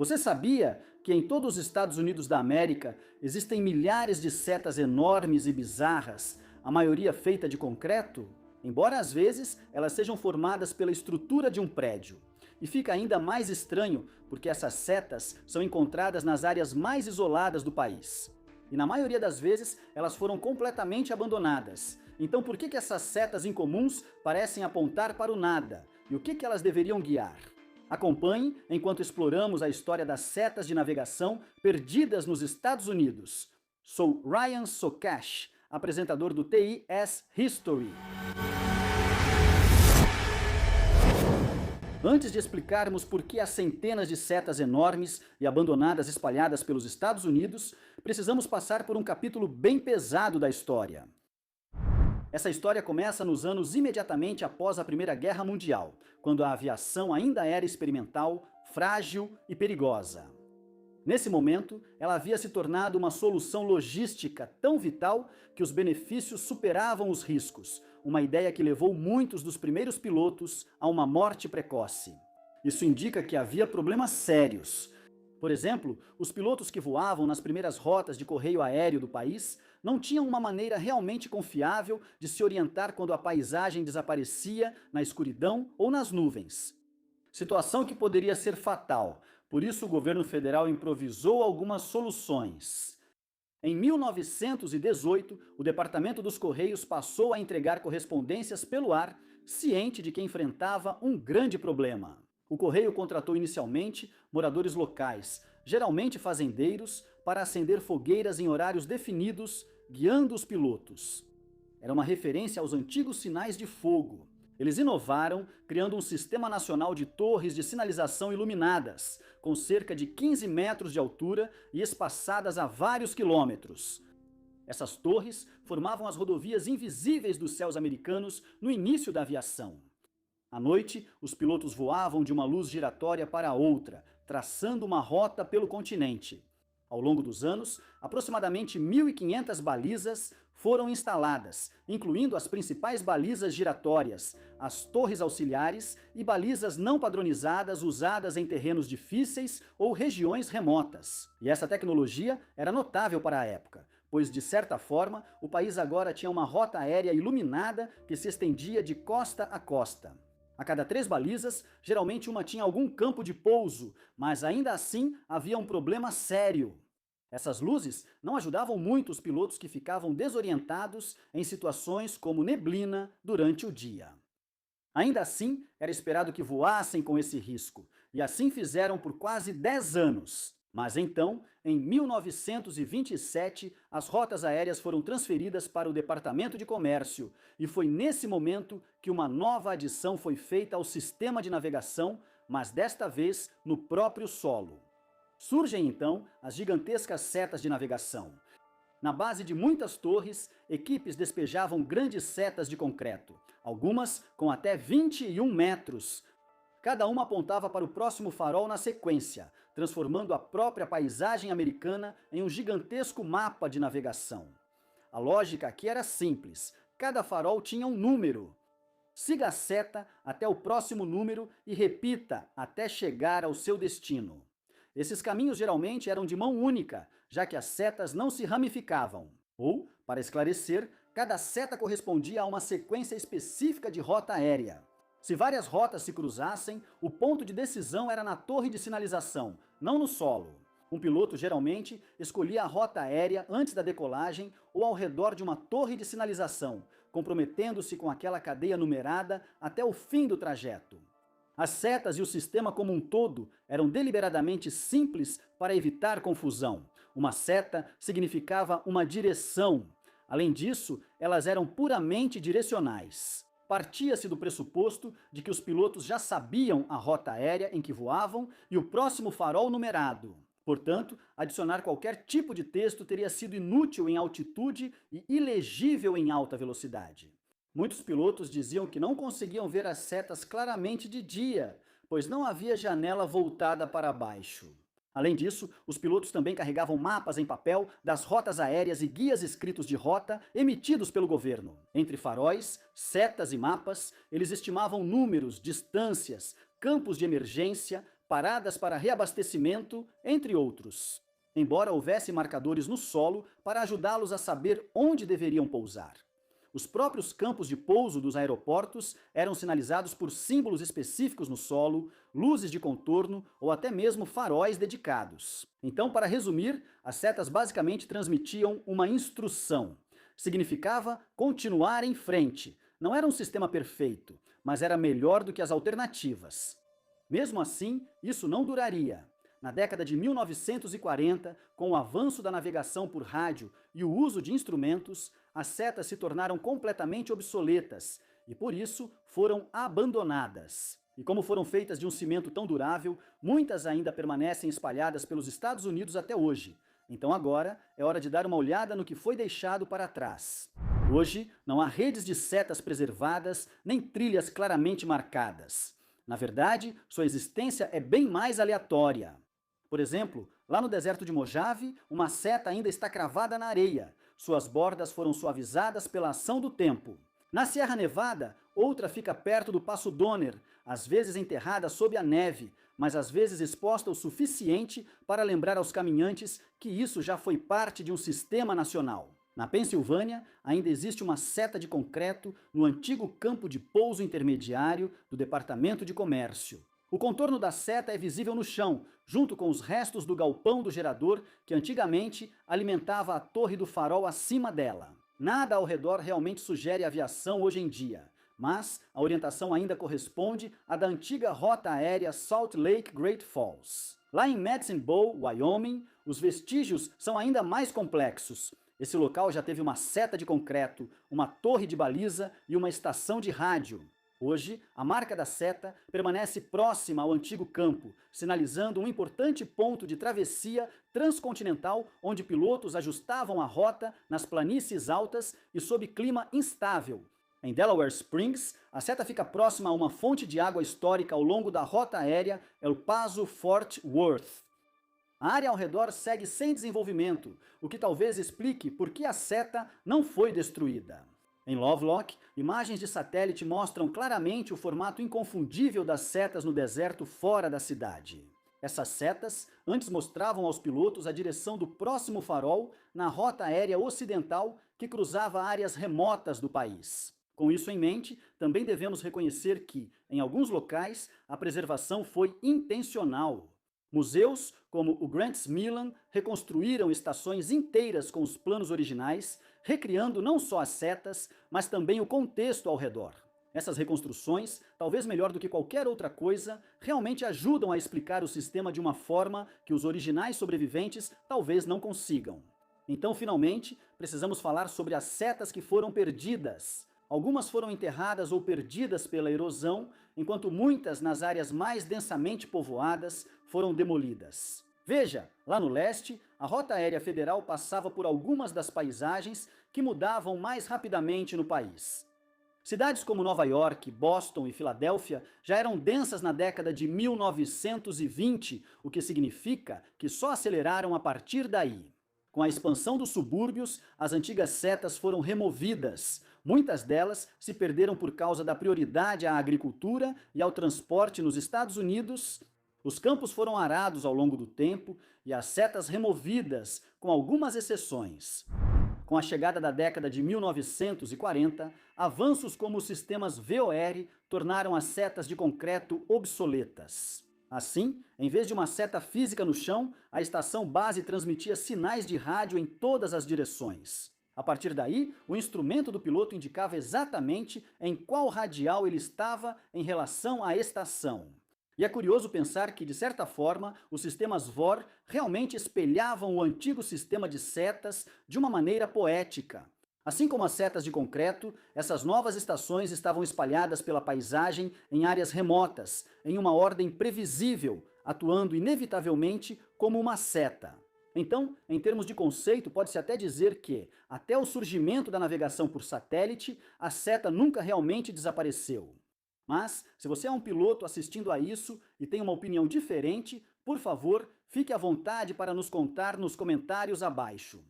Você sabia que em todos os Estados Unidos da América existem milhares de setas enormes e bizarras, a maioria feita de concreto? Embora às vezes elas sejam formadas pela estrutura de um prédio. E fica ainda mais estranho porque essas setas são encontradas nas áreas mais isoladas do país. E na maioria das vezes elas foram completamente abandonadas. Então por que essas setas incomuns parecem apontar para o nada? E o que elas deveriam guiar? Acompanhe enquanto exploramos a história das setas de navegação perdidas nos Estados Unidos. Sou Ryan Socash, apresentador do TIS History. Antes de explicarmos por que há centenas de setas enormes e abandonadas espalhadas pelos Estados Unidos, precisamos passar por um capítulo bem pesado da história. Essa história começa nos anos imediatamente após a Primeira Guerra Mundial, quando a aviação ainda era experimental, frágil e perigosa. Nesse momento, ela havia se tornado uma solução logística tão vital que os benefícios superavam os riscos, uma ideia que levou muitos dos primeiros pilotos a uma morte precoce. Isso indica que havia problemas sérios. Por exemplo, os pilotos que voavam nas primeiras rotas de correio aéreo do país não tinham uma maneira realmente confiável de se orientar quando a paisagem desaparecia na escuridão ou nas nuvens. Situação que poderia ser fatal, por isso o governo federal improvisou algumas soluções. Em 1918, o Departamento dos Correios passou a entregar correspondências pelo ar, ciente de que enfrentava um grande problema. O Correio contratou inicialmente moradores locais, geralmente fazendeiros, para acender fogueiras em horários definidos, guiando os pilotos. Era uma referência aos antigos sinais de fogo. Eles inovaram, criando um sistema nacional de torres de sinalização iluminadas, com cerca de 15 metros de altura e espaçadas a vários quilômetros. Essas torres formavam as rodovias invisíveis dos céus americanos no início da aviação. À noite, os pilotos voavam de uma luz giratória para outra, traçando uma rota pelo continente. Ao longo dos anos, aproximadamente 1.500 balizas foram instaladas, incluindo as principais balizas giratórias, as torres auxiliares e balizas não padronizadas usadas em terrenos difíceis ou regiões remotas. E essa tecnologia era notável para a época, pois, de certa forma, o país agora tinha uma rota aérea iluminada que se estendia de costa a costa. A cada 3 balizas, geralmente uma tinha algum campo de pouso, mas ainda assim havia um problema sério. Essas luzes não ajudavam muito os pilotos que ficavam desorientados em situações como neblina durante o dia. Ainda assim, era esperado que voassem com esse risco, e assim fizeram por quase 10 anos. Mas então, em 1927, as rotas aéreas foram transferidas para o Departamento de Comércio, e foi nesse momento que uma nova adição foi feita ao sistema de navegação, mas desta vez no próprio solo. Surgem então as gigantescas setas de navegação. Na base de muitas torres, equipes despejavam grandes setas de concreto, algumas com até 21 metros. Cada uma apontava para o próximo farol na sequência, transformando a própria paisagem americana em um gigantesco mapa de navegação. A lógica aqui era simples, cada farol tinha um número. Siga a seta até o próximo número e repita até chegar ao seu destino. Esses caminhos geralmente eram de mão única, já que as setas não se ramificavam. Ou, para esclarecer, cada seta correspondia a uma sequência específica de rota aérea. Se várias rotas se cruzassem, o ponto de decisão era na torre de sinalização, não no solo. Um piloto geralmente escolhia a rota aérea antes da decolagem ou ao redor de uma torre de sinalização, comprometendo-se com aquela cadeia numerada até o fim do trajeto. As setas e o sistema como um todo eram deliberadamente simples para evitar confusão. Uma seta significava uma direção. Além disso, elas eram puramente direcionais. Partia-se do pressuposto de que os pilotos já sabiam a rota aérea em que voavam e o próximo farol numerado. Portanto, adicionar qualquer tipo de texto teria sido inútil em altitude e ilegível em alta velocidade. Muitos pilotos diziam que não conseguiam ver as setas claramente de dia, pois não havia janela voltada para baixo. Além disso, os pilotos também carregavam mapas em papel das rotas aéreas e guias escritos de rota emitidos pelo governo. Entre faróis, setas e mapas, eles estimavam números, distâncias, campos de emergência, paradas para reabastecimento, entre outros. Embora houvesse marcadores no solo para ajudá-los a saber onde deveriam pousar. Os próprios campos de pouso dos aeroportos eram sinalizados por símbolos específicos no solo, luzes de contorno ou até mesmo faróis dedicados. Então, para resumir, as setas basicamente transmitiam uma instrução. Significava continuar em frente. Não era um sistema perfeito, mas era melhor do que as alternativas. Mesmo assim, isso não duraria. Na década de 1940, com o avanço da navegação por rádio e o uso de instrumentos, as setas se tornaram completamente obsoletas e, por isso, foram abandonadas. E como foram feitas de um cimento tão durável, muitas ainda permanecem espalhadas pelos Estados Unidos até hoje. Então agora é hora de dar uma olhada no que foi deixado para trás. Hoje, não há redes de setas preservadas, nem trilhas claramente marcadas. Na verdade, sua existência é bem mais aleatória. Por exemplo, lá no deserto de Mojave, uma seta ainda está cravada na areia. Suas bordas foram suavizadas pela ação do tempo. Na Sierra Nevada, outra fica perto do Passo Donner, às vezes enterrada sob a neve, mas às vezes exposta o suficiente para lembrar aos caminhantes que isso já foi parte de um sistema nacional. Na Pensilvânia, ainda existe uma seta de concreto no antigo campo de pouso intermediário do Departamento de Comércio. O contorno da seta é visível no chão, junto com os restos do galpão do gerador que antigamente alimentava a torre do farol acima dela. Nada ao redor realmente sugere aviação hoje em dia, mas a orientação ainda corresponde à da antiga rota aérea Salt Lake Great Falls. Lá em Medicine Bow, Wyoming, os vestígios são ainda mais complexos. Esse local já teve uma seta de concreto, uma torre de baliza e uma estação de rádio. Hoje, a marca da seta permanece próxima ao antigo campo, sinalizando um importante ponto de travessia transcontinental onde pilotos ajustavam a rota nas planícies altas e sob clima instável. Em Delaware Springs, a seta fica próxima a uma fonte de água histórica ao longo da rota aérea El Paso Fort Worth. A área ao redor segue sem desenvolvimento, o que talvez explique por que a seta não foi destruída. Em Lovelock, imagens de satélite mostram claramente o formato inconfundível das setas no deserto fora da cidade. Essas setas antes mostravam aos pilotos a direção do próximo farol na rota aérea ocidental que cruzava áreas remotas do país. Com isso em mente, também devemos reconhecer que, em alguns locais, a preservação foi intencional. Museus, como o Grant Smithland, reconstruíram estações inteiras com os planos originais, recriando não só as setas, mas também o contexto ao redor. Essas reconstruções, talvez melhor do que qualquer outra coisa, realmente ajudam a explicar o sistema de uma forma que os originais sobreviventes talvez não consigam. Então, finalmente, precisamos falar sobre as setas que foram perdidas. Algumas foram enterradas ou perdidas pela erosão, enquanto muitas nas áreas mais densamente povoadas foram demolidas. Veja, lá no leste, a Rota Aérea Federal passava por algumas das paisagens que mudavam mais rapidamente no país. Cidades como Nova York, Boston e Filadélfia já eram densas na década de 1920, o que significa que só aceleraram a partir daí. Com a expansão dos subúrbios, as antigas setas foram removidas. Muitas delas se perderam por causa da prioridade à agricultura e ao transporte nos Estados Unidos. Os campos foram arados ao longo do tempo e as setas removidas, com algumas exceções. Com a chegada da década de 1940, avanços como os sistemas VOR tornaram as setas de concreto obsoletas. Assim, em vez de uma seta física no chão, a estação base transmitia sinais de rádio em todas as direções. A partir daí, o instrumento do piloto indicava exatamente em qual radial ele estava em relação à estação. E é curioso pensar que, de certa forma, os sistemas VOR realmente espelhavam o antigo sistema de setas de uma maneira poética. Assim como as setas de concreto, essas novas estações estavam espalhadas pela paisagem em áreas remotas, em uma ordem previsível, atuando inevitavelmente como uma seta. Então, em termos de conceito, pode-se até dizer que, até o surgimento da navegação por satélite, a seta nunca realmente desapareceu. Mas, se você é um piloto assistindo a isso e tem uma opinião diferente, por favor, fique à vontade para nos contar nos comentários abaixo.